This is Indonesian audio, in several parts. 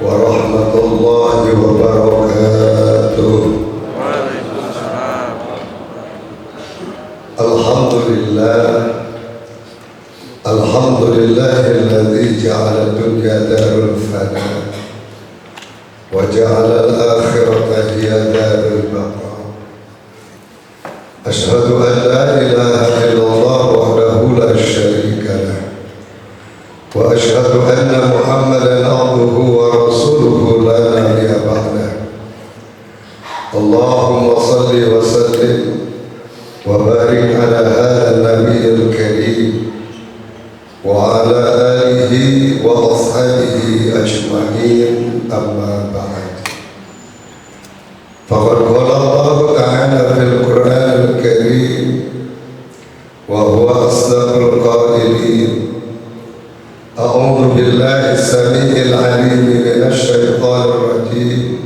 ورحمة الله وبركاته. الحمد لله الذي جعل الدنيا دار الفناء وجعل الآخرة هي دار البقاء. أشهد أن لا إله إلا الله وحده لا شريك له، وأشهد أن محمدا عبده ورسوله لا نبي بعده. اللهم صل وسلم وبارك على هذا النبي الكريم وعلى آله وأصحابه أجمعين. أما بعد، فقد قال الله تعالى في القرآن الكريم وهو أصدق القائلين: أعوذ بالله السميع العليم من الشيطان الرجيم.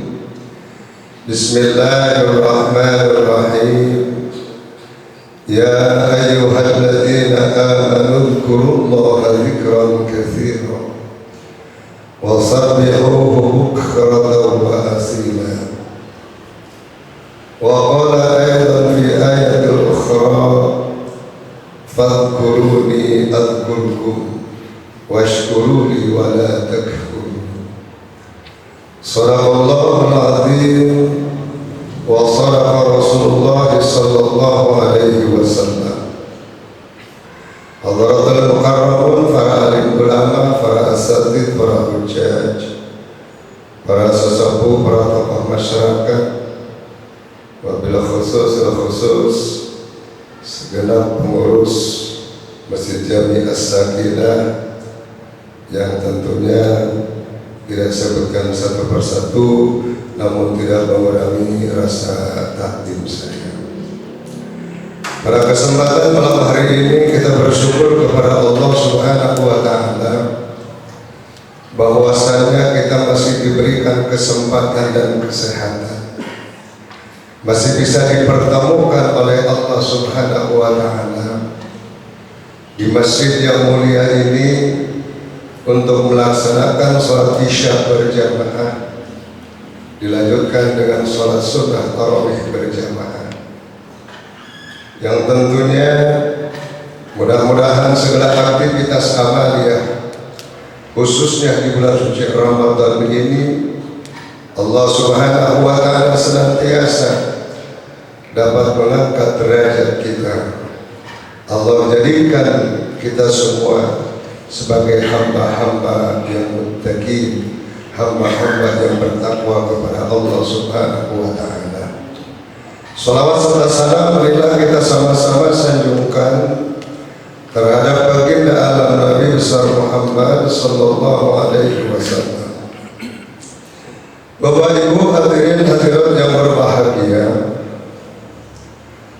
بسم الله الرحمن الرحيم. يا أيها الذين آمنوا اذكروا الله ذكرا كثيرا وسبحوه بكرة وأصيلا. وقال أيضا في آية أخرى: فاذكروني أذكركم واشكروا لي ولا تكفرون. صدق الله العظيم وصدق رسول الله صلى الله عليه وسلم. Hadratul mukarramun, para alim ulama, para asatidz, para hujjaj, para sesepuh, para tokoh masyarakat, wabil khusus segenap pengurus Masjid Jami As-Sakinah yang tentunya tidak sebutkan satu persatu, namun tidak mengurangi rasa takdim saya. Pada kesempatan malam hari ini kita bersyukur kepada Allah Subhanahu wa Ta'ala bahwasanya kita masih diberikan kesempatan dan kesehatan, masih bisa dipertemukan oleh Allah Subhanahu wa Ta'ala di masjid yang mulia ini untuk melaksanakan sholat isya berjamaah, dilanjutkan dengan sholat sunnah tarawih berjamaah, yang tentunya mudah-mudahan segala aktivitas amaliyah khususnya di bulan suci Ramadan ini Allah Subhanahu wa Ta'ala senantiasa dapat mengangkat derajat kita. Allah jadikan kita semua sebagai hamba-hamba yang muttaqin, hamba-hamba yang bertakwa kepada Allah Subhanahu wa Ta'ala. Salawat serta salam marilah kita sama-sama sanjungkan terhadap baginda alam Nabi besar Muhammad sallallahu alaihi wasallam. Bapak Ibu hadirin hadirat yang berbahagia,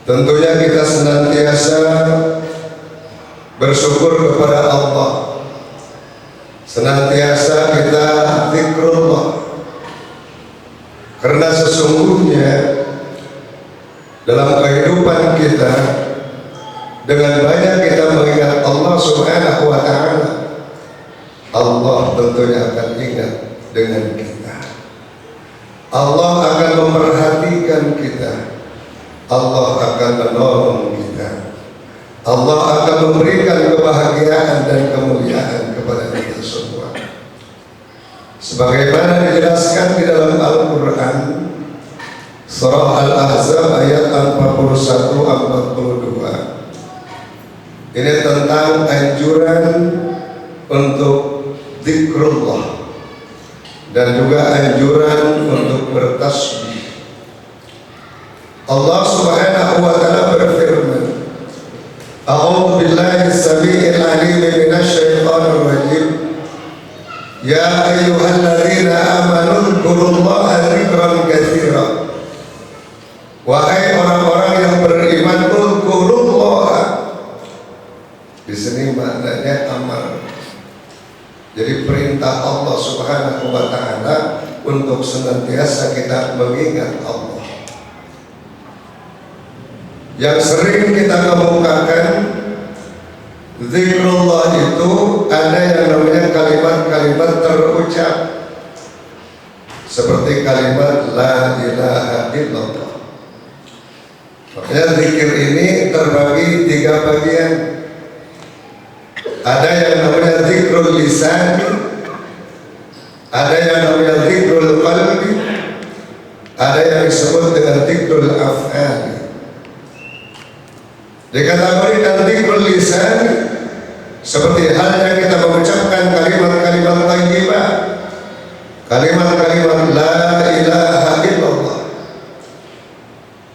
tentunya kita senantiasa bersyukur kepada Allah, senantiasa kita zikrullah, karena sesungguhnya dalam kehidupan kita dengan banyak kita mengingat Allah Subhanahu wa Ta'ala, Allah tentunya akan ingat dengan kita. Allah akan memperhatikan kita, Allah akan menolong kita, Allah akan memberikan kebahagiaan dan kemuliaan kepada kita semua. Sebagaimana dijelaskan di dalam Al-Quran Surah Al-Ahzab ayat 41-42, ini tentang anjuran untuk zikrullah dan juga anjuran untuk bertasbih. Allah Subhanahu wa Ta'ala berfirman: A'udzu billahi as-sami'il 'alim minasy syaithanir rajim. Ya ayyuhalladzina amanu dzkurullaha dzikran katsiran. Wahai orang-orang yang beriman, dzkurullaha. Di sini maknanya amar. Jadi perintah Allah Subhanahu wa Ta'ala untuk senantiasa kita mengingat Allah. Yang sering kita kemukakan, zikrullah itu ada yang namanya kalimat-kalimat terucap Ada yang namanya dzikrul qalbi, ada yang disebut dengan dzikrul af'ali. Dikategorikan dzikrul lisan seperti halnya kita mengucapkan kalimat-kalimat thayyibah, kalimat-kalimat la ilaha illallah,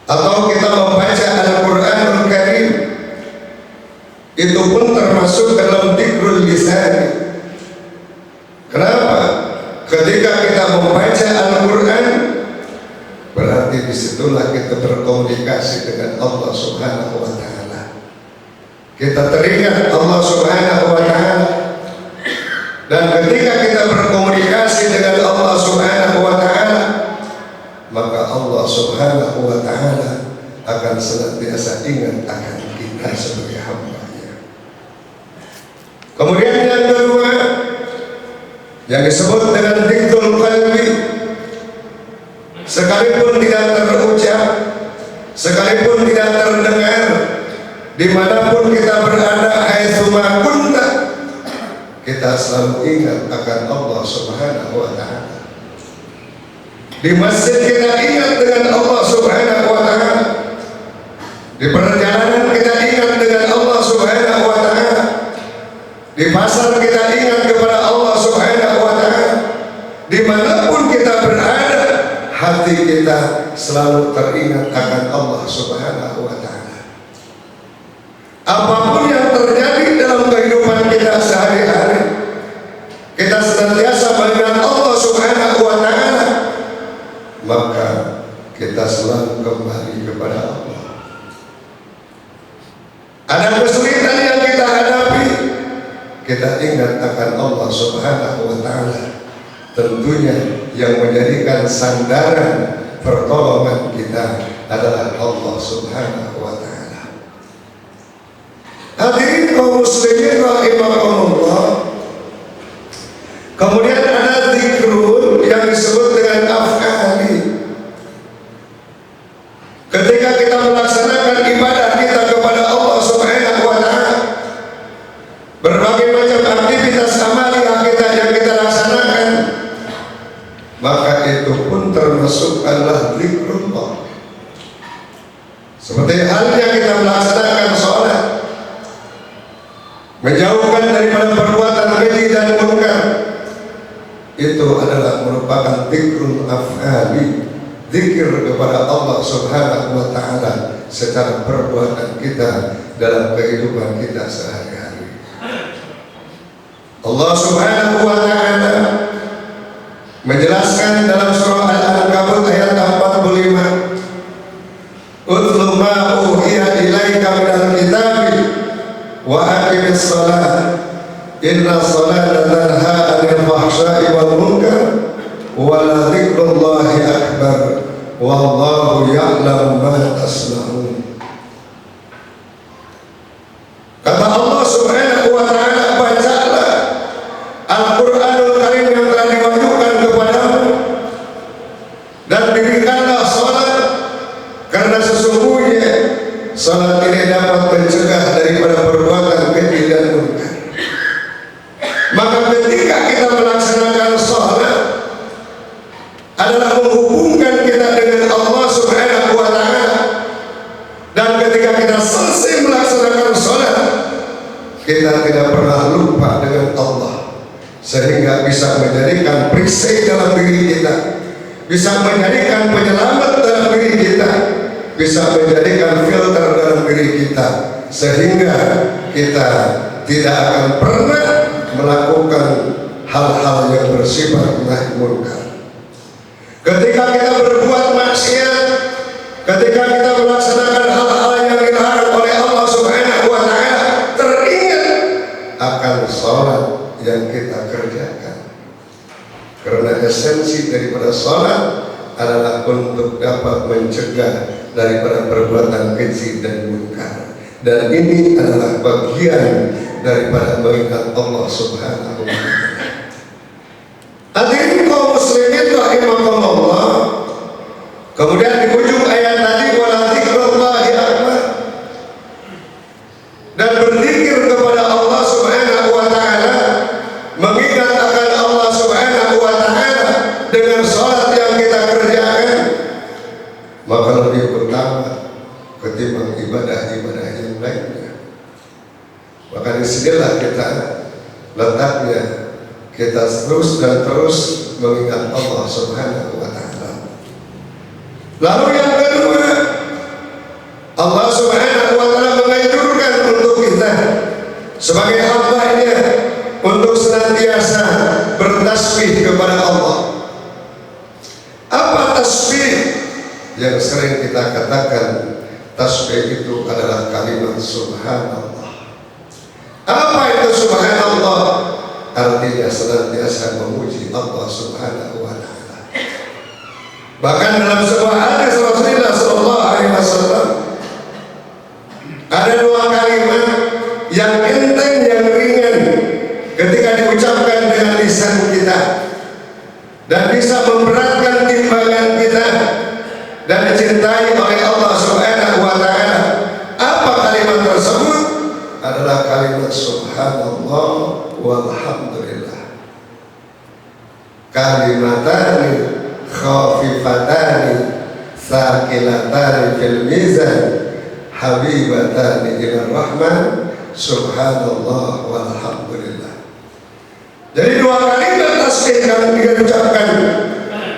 atau kita membaca Al-Qur'anul Karim, itu pun termasuk dalam dzikrul lisan. Kenapa? Ketika kita membaca Al-Quran, berarti disitulah kita berkomunikasi dengan Allah Subhanahu wa Ta'ala. Kita teringat Allah Subhanahu wa Ta'ala, dan ketika kita berkomunikasi dengan Allah Subhanahu wa Ta'ala, maka Allah Subhanahu wa Ta'ala akan senantiasa ingat akan kita sebagai hamba-Nya. Kemudian yang kedua, yang disebut dengan dzikrul qalbi, sekalipun tidak terucap, sekalipun tidak terdengar, dimanapun kita berada, haitsuma kunta, kita selalu ingat akan Allah Subhanahu wa Ta'ala. Di masjid kita ingat dengan Allah Subhanahu wa Ta'ala, di perjalanan kita ingat dengan Allah Subhanahu wa Ta'ala, di pasar kita ingat kepada Allah Subhanahu wa Ta'ala. Dimanapun kita berada, hati kita selalu teringat akan Allah Subhanahu wa Ta'ala. Apapun yang terjadi dalam kehidupan kita sehari-hari, kita senantiasa mengingat Allah Subhanahu wa Ta'ala, maka kita selalu kembali kepada Allah. Ada kesulitan yang kita hadapi, kita ingat akan Allah Subhanahu wa Ta'ala. Tentunya yang menjadikan sandaran pertolongan kita adalah Allah Subhanahu wa Ta'ala. Hadirin kaum muslimin rahimakumullah. Kemudian ada dzikrul yang disebut dengan af'ali. Ketika kita melaksanakan ibadah kita kepada Allah Subhanahu wa Ta'ala, berbagai macam aktivitas amaliah kita yang kita laksanakan, maka itu pun termasuk adalah dzikrullah. Seperti halnya kita melaksanakan sholat, menjauhkan daripada perbuatan keji dan munkar, itu adalah merupakan dzikrul af'ali, zikir kepada Allah Subhanahu wa Ta'ala secara perbuatan kita dalam kehidupan kita sehari-hari. Allah Subhanahu wa Ta'ala menjelaskan dalam surah Al-Ankabut ayat 45, "Utlu ma uhiya ilaika minal kitabi wa aqimis shalah inna sholata tanha 'anil fahsya'i wal munkar wa la dzikrullahi akbar wallahu ya'lamu ma tasna'un." Kata Allah Subhanahu wa Ta'ala, bacalah Al-Quranul Karim yang telah diwahyukan kepadamu, dan dirikanlah salat, karena sesungguhnya salat ini dapat mencegah daripada perbuatan keji dan munkar. Maka ketika kita melaksanakan salat adalah menghubungkan kita dengan Allah Subhanahu wa Ta'ala, dan ketika kita selesai melaksanakan salat, kita tidak pernah lupa dengan Allah, sehingga bisa menjadikan perisai dalam diri kita, bisa menjadikan penyelamat dalam diri kita, bisa menjadikan filter dalam diri kita, sehingga kita tidak akan pernah melakukan hal-hal yang bersifat nahi munkar. Ketika kita berbuat maksiat, ketika kita melaksanakan hal-hal yang dilarang oleh Allah Subhanahu wa Ta'ala, teringat akan salat yang kita kerjakan. Karena esensi daripada salat adalah untuk dapat mencegah daripada perbuatan keji dan munkar, dan ini adalah bagian daripada mengingat Allah Subhanahu wa Ta'ala. Hadirin kaum muslimin rahimakumullah. Kemudian di ujung ayat tadi, wala dzikrullahi akbar, dan berzikir kepada Allah Subhanahu wa Ta'ala, mengingat akan Allah Subhanahu wa Ta'ala, disinilah kita letaknya kita terus dan terus mengingat Allah Subhanahu wa Ta'ala. Lalu yang kedua, Allah Subhanahu wa Ta'ala menganjurkan untuk kita sebagai hamba-Nya untuk senantiasa bertasbih kepada Allah. Apa tasbih? Yang sering kita katakan tasbih itu adalah kalimat subhanallah. Apa itu subhanallah? Artinya senantiasa memuji Allah Subhanahu wa Ta'ala. Bahkan dalam sebuah hadis Rasulullah sallallahu alaihi wasallam ada dua kalimat yang enteng, yang ringan ketika diucapkan dengan lisan kita dan bisa memberatkan timbangan kita dan dicintai oleh Allah Subhanahu wa Ta'ala. Apa kalimat tersebut? Adalah kalimat subhanallah walhamdulillah. Kalimatani khafifatani thaqilatani fil mizan habibatani ila rahman subhanallah walhamdulillah. Jadi dua kalimat tasbih kalau diucapkan,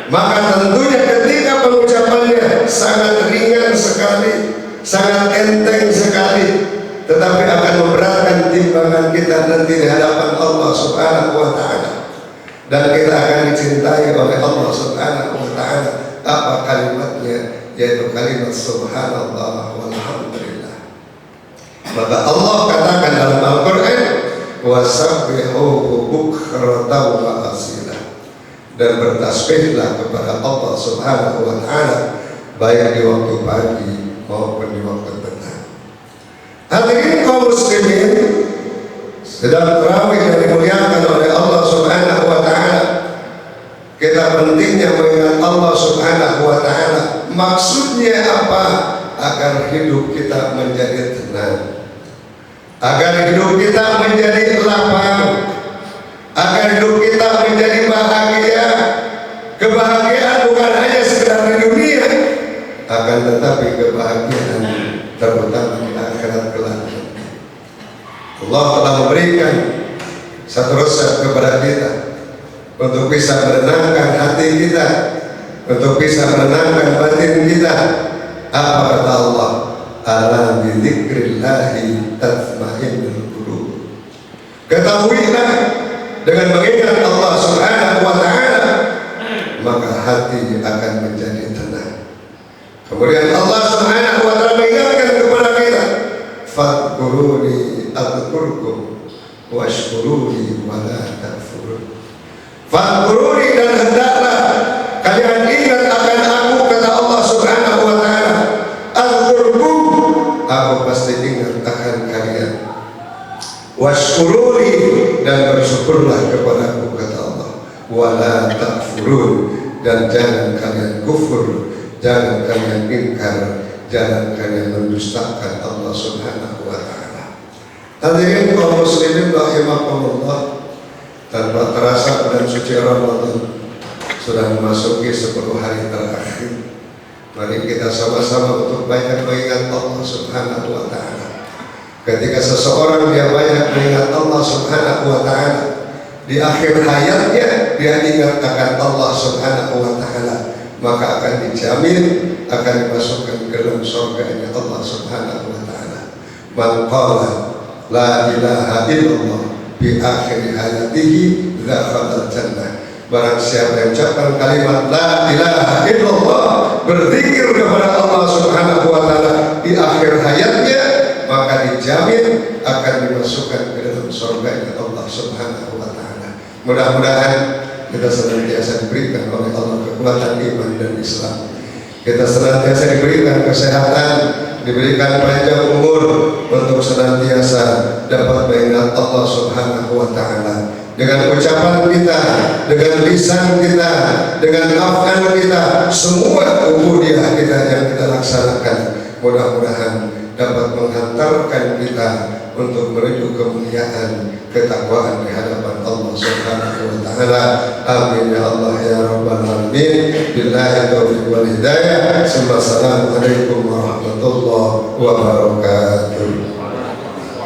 maka tentunya ketika pengucapannya sangat ringan sekali, sangat enteng sekali, tetapi akan memberatkan timbangan kita nanti di hadapan Allah Subhanahu wa Ta'ala, dan kita akan dicintai oleh Allah Subhanahu wa Ta'ala. Apa kalimatnya? Yaitu kalimat subhanallah walhamdulillah. Maka Allah katakan dalam Al-Quran, wasabbihuhu bukratan wa asila, dan bertasbihlah kepada Allah Subhanahu wa Ta'ala baik di waktu pagi maupun di waktu petang. Hadirin kaum muslimin, sedang tarawih yang dimuliakan oleh Allah Subhanahu wa Ta'ala, kita pentingnya mengingat Allah Subhanahu wa Ta'ala. Maksudnya apa? Agar hidup kita menjadi tenang, agar hidup kita menjadi lapang, agar hidup kita menjadi bahagia. Kebahagiaan bukan hanya sekedar di dunia, akan tetapi kebahagiaan terutama di akhirat kelak. Allah telah memberikan satu resep kepada kita untuk bisa menenangkan hati kita, untuk bisa menenangkan batin kita. Apa kata Allah? Ala bi dzikrillahi tatma'innul qulub. Ketahuilah, dengan mengingat Allah Subhanahu wa Ta'ala, maka hati akan menjadi tenang. Kemudian Allah Subhanahu wa Ta'ala mengingatkan kepada kita, fadhkuruni adzkurkum washkuruni wa la takfurun. Fadhkuruni, dan hendaklah kalian ingat akan aku, kata Allah Subhanahu wa Ta'ala. Adzkurkum, aku pasti ingat akan kalian. Washkuruni, dan bersyukurlah kepadaku, kata Allah. Wa la takfurun, dan jangan kalian kufur, jangan kalian ingkar, jangan kalian mendustakan Allah Subhanahu wa Ta'ala. Hadirin kaum muslimin rahimakumullah, tanpa terasa bulan suci Ramadan sudah memasuki 10 hari terakhir. Mari kita sama-sama untuk banyak mengingat Allah Subhanahu wa Ta'ala. Ketika seseorang dia banyak mengingat Allah Subhanahu wa Ta'ala, di akhir hayatnya dia ingat akan Allah Subhanahu wa Ta'ala, maka akan dijamin akan dimasukkan ke dalam surganya Allah Subhanahu wa Ta'ala. Man qala la ilaha illallah bi akhir hayatihi dzakhala jannah. Barang siapa yang ucapkan kalimat la ilaha illallah, berzikir kepada Allah Subhanahu wa Ta'ala di akhir hayatnya, maka dijamin akan dimasukkan ke dalam surganya Allah Subhanahu wa Ta'ala. Mudah-mudahan kita senantiasa diberikan oleh Allah kekuatan iman dan Islam. Kita senantiasa diberikan kesehatan, diberikan panjang umur untuk senantiasa dapat mengingat Allah Subhanahu wa Ta'ala. Dengan ucapan kita, dengan lisan kita, dengan af'al kita, semua ubudiyah kita yang kita laksanakan, mudah-mudahan dapat menghantarkan kita untuk menuju kemuliaan, ketakwaan di hadapan Allah Subhanahu wa Ta'ala. Amin ya Allah ya Rabbal alamin. Billahi taufiq wal hidayah. Assalamualaikum warahmatullahi wabarakatuh.